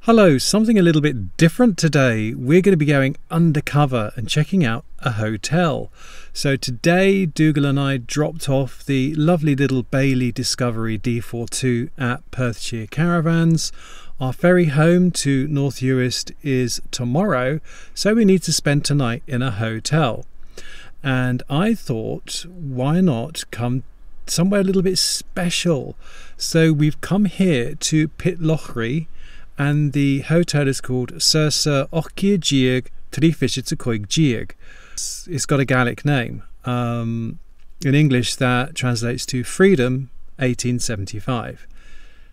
Hello, something a little bit different today. We're going to be going undercover and checking out a hotel. So today Dougal and I dropped off the lovely little Bailey Discovery D42 at Perthshire Caravans. Our ferry home to North Uist is tomorrow, so we need to spend tonight in a hotel. And I thought, why not come somewhere a little bit special? So we've come here to Pitlochry, and the hotel is called Saorsa It's got a Gaelic name. In English that translates to Freedom 1875.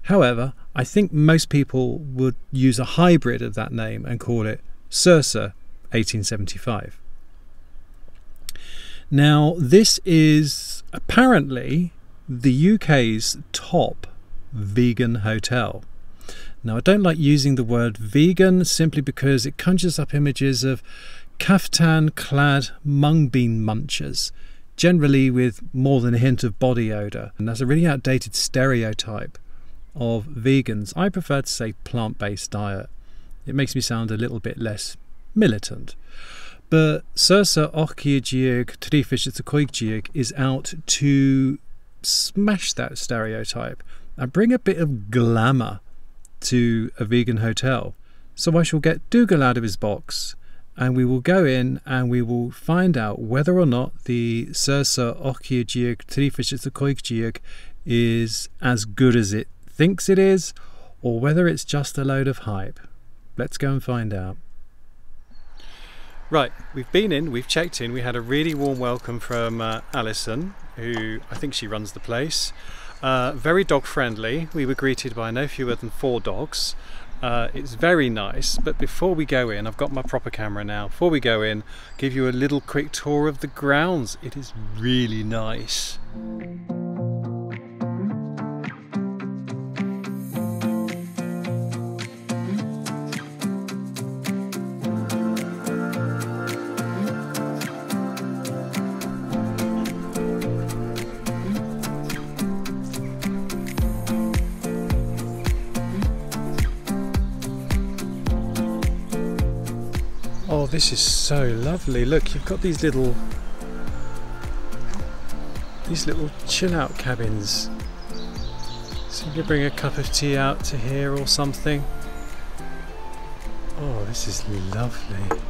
However, I think most people would use a hybrid of that name and call it Saorsa 1875. Now, this is apparently the UK's top vegan hotel. Now, I don't like using the word vegan simply because it conjures up images of caftan-clad mung bean munchers, generally with more than a hint of body odour. And that's a really outdated stereotype of vegans. I prefer to say plant-based diet. It makes me sound a little bit less militant. But Saorsa is out to smash that stereotype and bring a bit of glamour to a vegan hotel. So I shall get Dougal out of his box and we will go in and we will find out whether or not the Saorsa is as good as it thinks it is, or whether it's just a load of hype. Let's go and find out. Right, we've been in, we've checked in, we had a really warm welcome from Alison, who I think she runs the place. Very dog friendly. We were greeted by no fewer than 4 dogs. It's very nice, but before we go in, I've got my proper camera now. Before we go in, give you a little quick tour of the grounds. It is really nice. Oh, this is so lovely. Look, you've got these little chill out cabins. So you can bring a cup of tea out to here or something. Oh, this is lovely.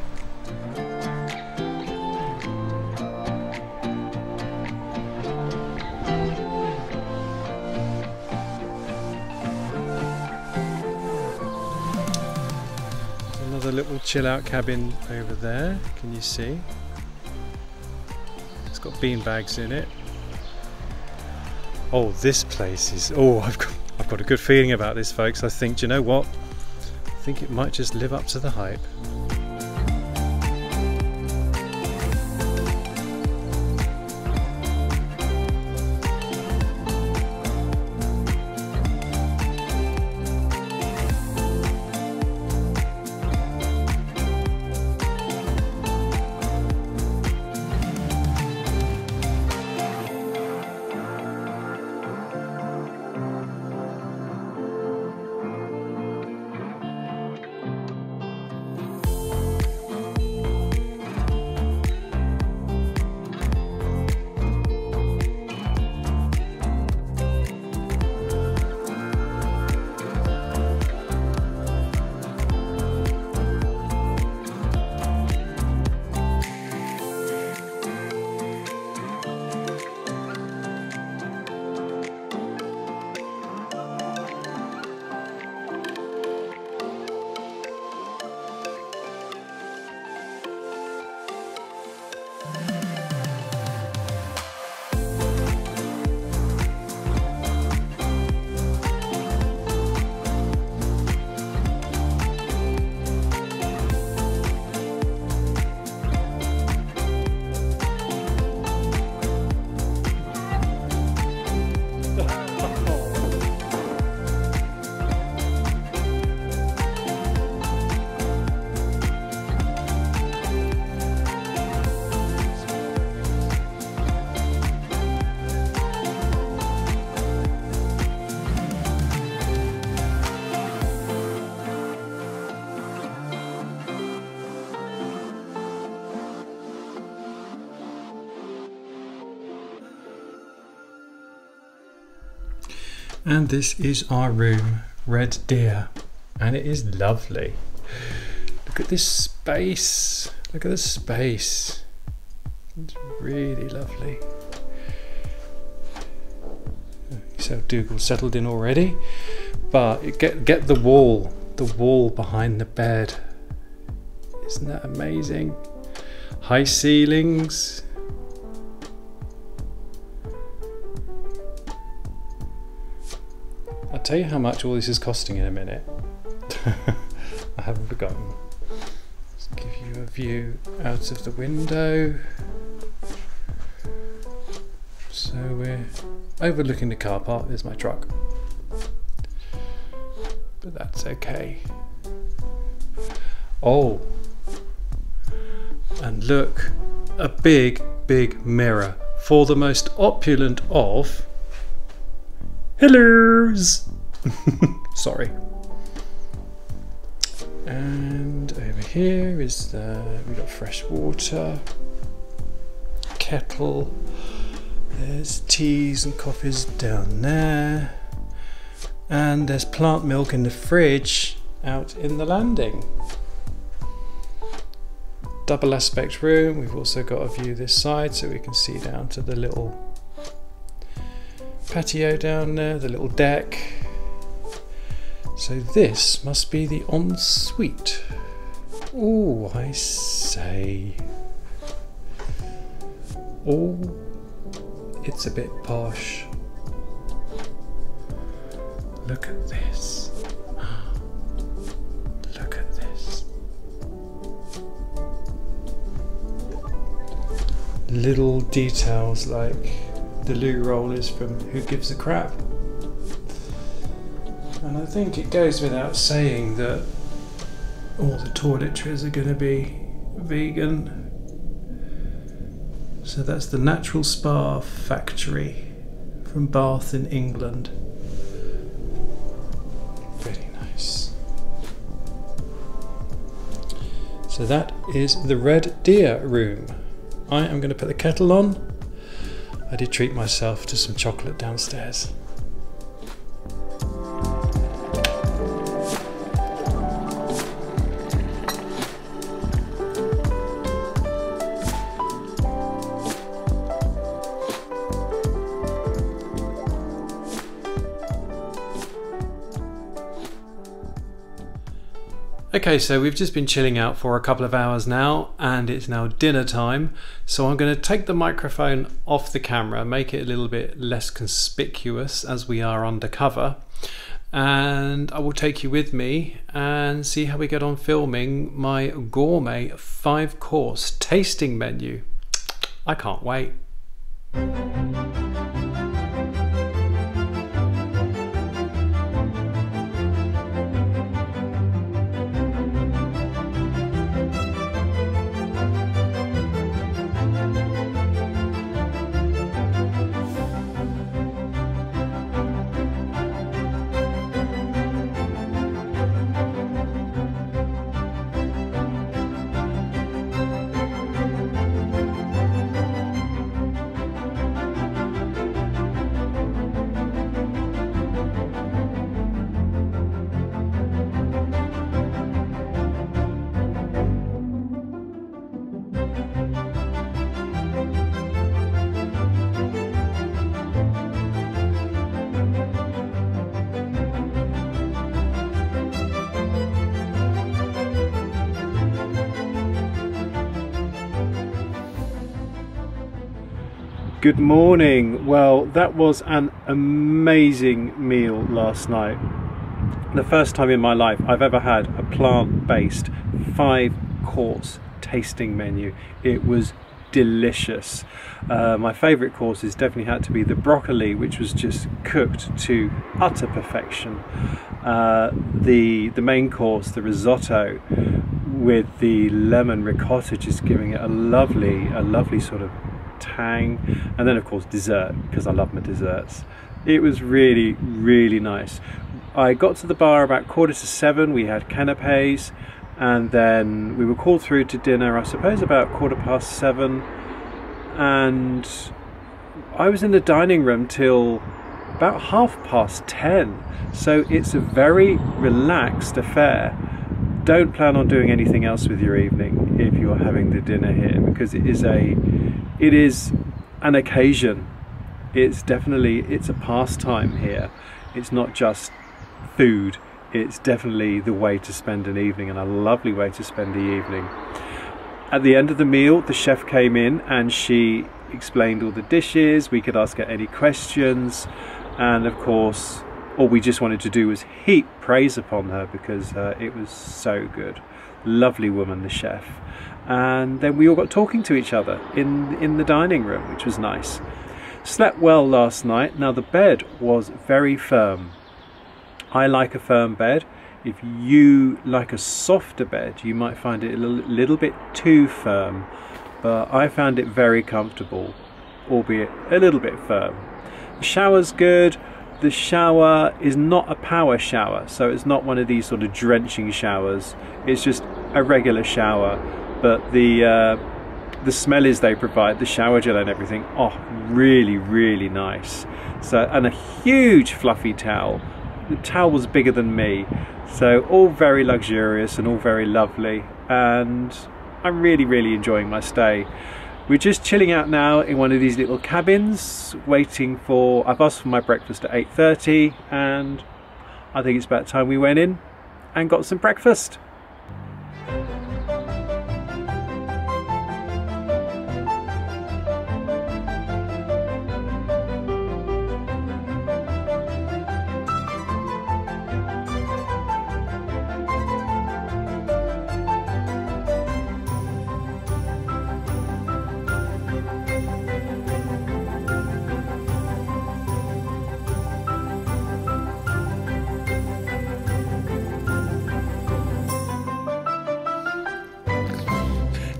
Another little chill out cabin over there, can you see? It's got bean bags in it. Oh, this place is, oh, I've got a good feeling about this, folks. I think, do you know what? I think it might just live up to the hype. And this is our room, Red Deer, and it is lovely. Look at this space. Look at the space. It's really lovely. So Dougal settled in already, but get the wall behind the bed. Isn't that amazing? High ceilings. I'll tell you how much all this is costing in a minute. I haven't forgotten. Let's give you a view out of the window. So we're overlooking the car park. There's my truck. But that's okay. Oh, and look, a big mirror for the most opulent of hellos. Sorry. And over here is we've got fresh water, kettle. There's teas and coffees down there, and there's plant milk in the fridge out in the landing. Double aspect room. We've also got a view this side so we can see down to the little patio down there, the little deck. So this must be the ensuite. Oh, I say. Oh, it's a bit posh. Look at this. Look at this. Little details like the loo roll is from Who Gives a Crap. And I think it goes without saying that all the toiletries are going to be vegan. So that's the Natural Spa Factory from Bath in England. Very nice. So that is the Red Deer room. I am going to put the kettle on. I did treat myself to some chocolate downstairs. Okay, so we've just been chilling out for a couple of hours now, and it's now dinner time. So I'm going to take the microphone off the camera, make it a little bit less conspicuous as we are undercover, and I will take you with me and see how we get on filming my gourmet 5-course tasting menu. I can't wait. Good morning. Well, that was an amazing meal last night. The first time in my life I've ever had a plant-based 5-course tasting menu. It was delicious. My favourite courses definitely had to be the broccoli, which was just cooked to utter perfection. The main course, the risotto, with the lemon ricotta, just giving it a lovely sort of tang, and then of course dessert, because I love my desserts. It was really nice. I got to the bar about 6:45. We had canapes, and then we were called through to dinner, I suppose about 7:15, and I was in the dining room till about 10:30, so it's a very relaxed affair. Don't plan on doing anything else with your evening if you're having the dinner here, because it is an occasion. It's a pastime here. It's not just food, it's definitely the way to spend an evening, and a lovely way to spend the evening. At the end of the meal, the chef came in and she explained all the dishes. We could ask her any questions, and of course all we just wanted to do was heap praise upon her, because it was so good. Lovely woman, the chef. And then we all got talking to each other in the dining room, which was nice. Slept well last night. Now the bed was very firm. I like a firm bed. If you like a softer bed, you might find it a little bit too firm, but I found it very comfortable, albeit a little bit firm. The shower's good. The shower is not a power shower, so it's not one of these sort of drenching showers. It's just a regular shower, but the smellies they provide, the shower gel and everything, oh, really nice. So, and a huge fluffy towel. The towel was bigger than me, so all very luxurious and all very lovely, and I'm really enjoying my stay. We're just chilling out now in one of these little cabins, waiting for, I've asked for my breakfast at 8:30, and I think it's about time we went in and got some breakfast.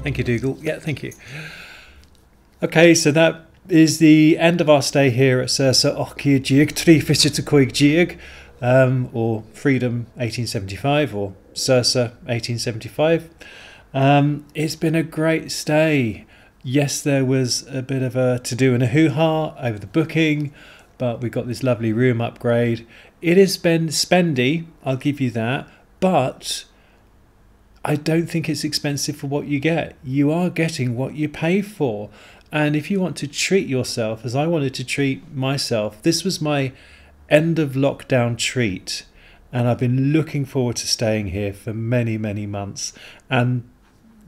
Thank you, Dougal. Yeah, thank you. Okay, so that is the end of our stay here at Saorsa or Freedom 1875, or Saorsa 1875. It's been a great stay. Yes, there was a bit of a to-do and a hoo-ha over the booking, but we got this lovely room upgrade. It has been spendy, I'll give you that, but I don't think it's expensive for what you get. You are getting what you pay for. And if you want to treat yourself, as I wanted to treat myself, this was my end of lockdown treat. And I've been looking forward to staying here for many months. And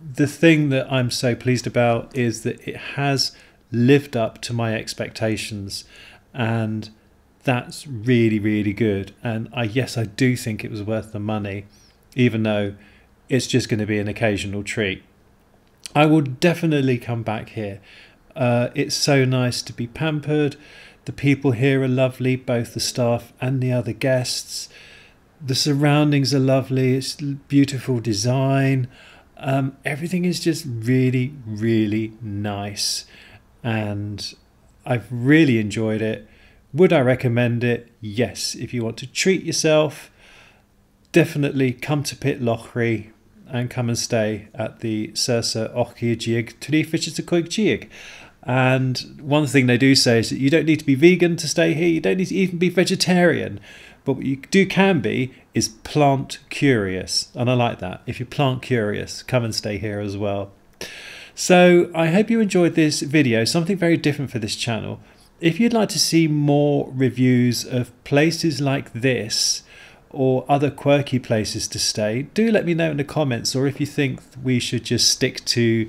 the thing that I'm so pleased about is that it has lived up to my expectations. And that's really good. And yes, I do think it was worth the money, even though it's just going to be an occasional treat. I will definitely come back here. It's so nice to be pampered. The people here are lovely, both the staff and the other guests. The surroundings are lovely. It's beautiful design. Everything is just really nice. And I've really enjoyed it. Would I recommend it? Yes. If you want to treat yourself, definitely come to Pitlochry and come and stay at the Saorsa And one thing they do say is that you don't need to be vegan to stay here. You don't need to even be vegetarian. But what you can be is plant curious. And I like that. If you're plant curious, come and stay here as well. So I hope you enjoyed this video, something very different for this channel. If you'd like to see more reviews of places like this, or other quirky places to stay, do let me know in the comments. Or if you think we should just stick to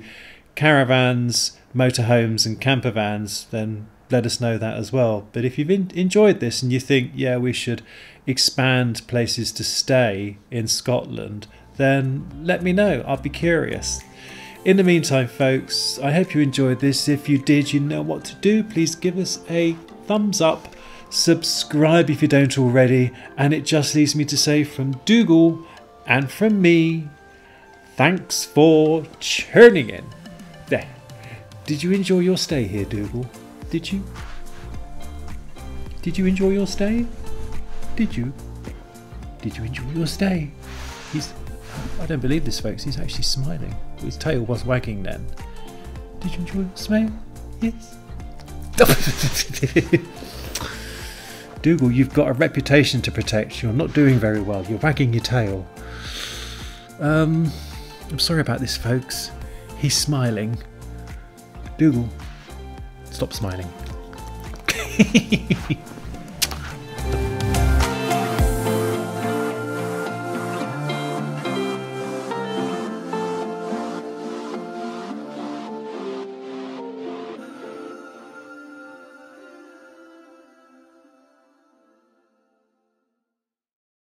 caravans, motorhomes and camper vans, then let us know that as well. But if you've enjoyed this and you think, yeah, we should expand places to stay in Scotland, then let me know. I'll be curious. In the meantime, folks, I hope you enjoyed this. If you did, you know what to do. Please give us a thumbs up. Subscribe if you don't already, and it just leaves me to say from Dougal and from me, thanks for tuning in. There. Did you enjoy your stay here, Dougal? Did you? Did you enjoy your stay? Did you? Did you enjoy your stay? I don't believe this, folks. He's actually smiling. His tail was wagging then. Did you enjoy your stay? Yes. Dougal, you've got a reputation to protect. You're not doing very well. You're wagging your tail. I'm sorry about this, folks. He's smiling. Dougal, stop smiling.